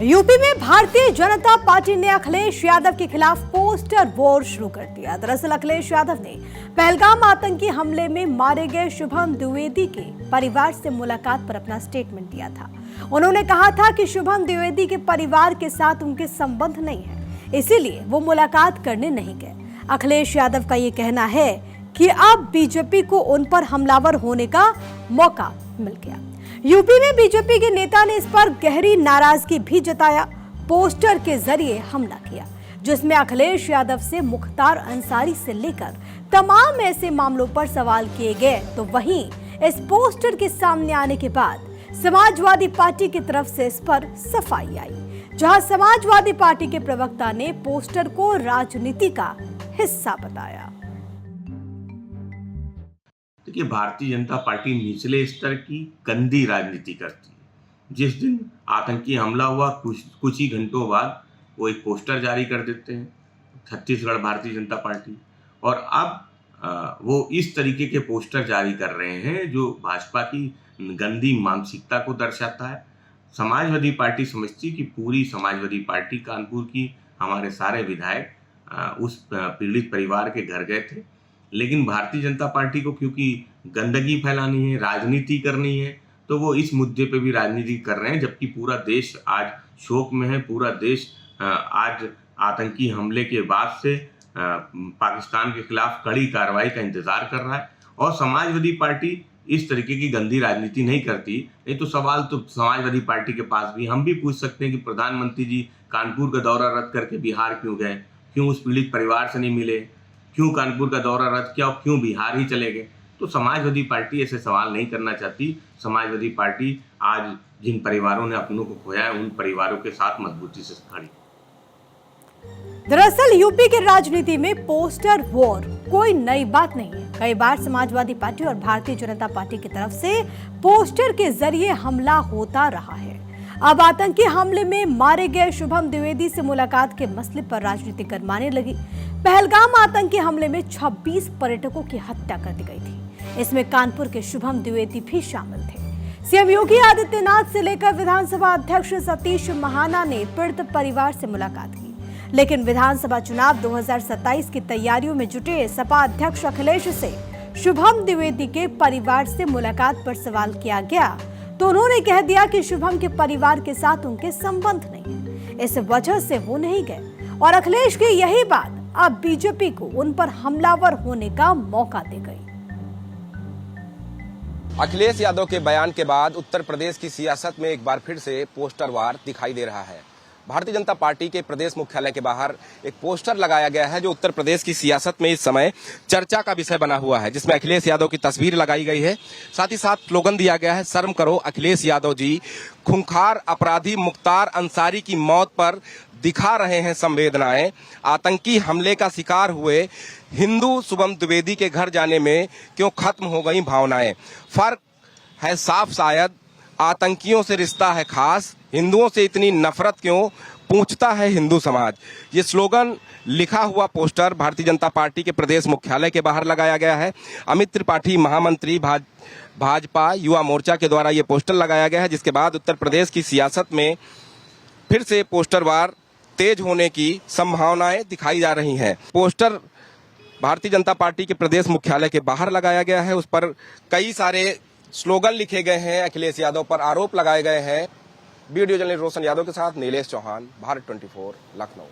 UP में Bharatiya Janata party ने अखिलेश यादव के खिलाफ पोस्टर वॉर शुरू कर दिया। दरअसल अखिलेश यादव ने पहलगाम आतंकी हमले में मारे गए शुभम द्विवेदी के परिवार से मुलाकात पर अपना स्टेटमेंट दिया था। उन्होंने कहा था कि शुभम द्विवेदी के परिवार के साथ उनके संबंध नहीं है, इसीलिए वो मुलाकात करने नहीं गए। अखिलेश यादव का ये कहना है कि अब बीजेपी को उन पर हमलावर होने का मौका मिल गया। यूपी में बीजेपी के नेता ने इस पर गहरी नाराजगी भी जताया। पोस्टर के जरिए हमला किया, जिसमें अखिलेश यादव से मुख्तार अंसारी से लेकर तमाम ऐसे मामलों पर सवाल किए गए। तो वहीं इस पोस्टर के सामने आने के बाद समाजवादी पार्टी की तरफ से इस पर सफाई आई, जहां समाजवादी पार्टी के प्रवक्ता ने पोस्टर को राजनीति का हिस्सा बताया। देखिए, भारतीय जनता पार्टी निचले स्तर की गंदी राजनीति करती है। जिस दिन आतंकी हमला हुआ कुछ ही घंटों बाद वो एक पोस्टर जारी कर देते हैं, छत्तीसगढ़ भारतीय जनता पार्टी, और अब वो इस तरीके के पोस्टर जारी कर रहे हैं जो भाजपा की गंदी मानसिकता को दर्शाता है। समाजवादी पार्टी समझती कि पूरी समाजवादी पार्टी कानपुर की हमारे सारे विधायक उस पीड़ित परिवार के घर गए थे, लेकिन भारतीय जनता पार्टी को क्योंकि गंदगी फैलानी है, राजनीति करनी है, तो वो इस मुद्दे पे भी राजनीति कर रहे हैं। जबकि पूरा देश आज शोक में है, पूरा देश आज आतंकी हमले के बाद से पाकिस्तान के खिलाफ कड़ी कार्रवाई का इंतजार कर रहा है। और समाजवादी पार्टी इस तरीके की गंदी राजनीति नहीं करती। नहीं तो सवाल तो समाजवादी पार्टी के पास भी हम भी पूछ सकते हैं कि प्रधानमंत्री जी कानपुर का दौरा रद्द करके बिहार क्यों गए, क्यों उस पीड़ित परिवार से नहीं मिले, क्यों कानपुर का दौरा रद्द किया और क्यों बिहार ही चले गए। तो समाजवादी पार्टी ऐसे सवाल नहीं करना चाहती। समाजवादी पार्टी आज जिन परिवारों ने अपनों को खोया है, उन परिवारों के साथ मजबूती से खड़ी। दरअसल यूपी के राजनीति में पोस्टर वॉर कोई नई बात नहीं है। कई बार समाजवादी पार्टी और भारतीय जनता पार्टी की तरफ से पोस्टर के जरिए हमला होता रहा है। अब आतंकी हमले में मारे गए शुभम द्विवेदी से मुलाकात के मसले पर राजनीति गरमाने लगी। पहलगाम आतंकी हमले में 26 पर्यटकों की हत्या कर दी गई थी। इसमें कानपुर के शुभम द्विवेदी भी शामिल थे। सीएम योगी आदित्यनाथ से लेकर विधानसभा अध्यक्ष सतीश महाना ने पीड़ित परिवार से मुलाकात की, लेकिन विधानसभा चुनाव 2027 की तैयारियों में जुटे सपा अध्यक्ष अखिलेश से शुभम द्विवेदी के परिवार से मुलाकात पर सवाल किया गया तो उन्होंने कह दिया कि शुभम के परिवार के साथ उनके संबंध नहीं है, इस वजह से वो नहीं गए। और अखिलेश की यही बात अब बीजेपी को उन पर हमलावर होने का मौका दे गई। अखिलेश यादव के बयान के बाद उत्तर प्रदेश की सियासत में एक बार फिर से पोस्टर वार दिखाई दे रहा है। भारतीय जनता पार्टी के प्रदेश मुख्यालय के बाहर एक पोस्टर लगाया गया है जो उत्तर प्रदेश की सियासत में इस समय चर्चा का विषय बना हुआ है, जिसमें अखिलेश यादव की तस्वीर लगाई गई है। साथ ही साथ स्लोगन दिया गया है, शर्म करो अखिलेश यादव जी, खूंखार अपराधी मुख्तार अंसारी की मौत पर दिखा रहे हैं संवेदनाएं, आतंकी हमले का शिकार हुए हिंदू शुभम द्विवेदी के घर जाने में क्यों खत्म हो गई भावनाएं, फर्क है साफ शायद, आतंकियों से रिश्ता है खास, हिंदुओं से इतनी नफरत क्यों, पूछता है हिंदू समाज। ये स्लोगन लिखा हुआ पोस्टर भारतीय जनता पार्टी के प्रदेश मुख्यालय के बाहर लगाया गया है। अमित त्रिपाठी महामंत्री भाजपा युवा मोर्चा के द्वारा ये पोस्टर लगाया गया है, जिसके बाद उत्तर प्रदेश की सियासत में फिर से पोस्टर वार तेज होने की संभावनाएं दिखाई जा रही हैं। पोस्टर भारतीय जनता पार्टी के प्रदेश मुख्यालय के बाहर लगाया गया है, उस पर कई सारे स्लोगन लिखे गए हैं, अखिलेश यादव पर आरोप लगाए गए हैं। वीडियो जर्नलिस्ट रोशन यादव के साथ नीलेश चौहान, भारत 24 लखनऊ।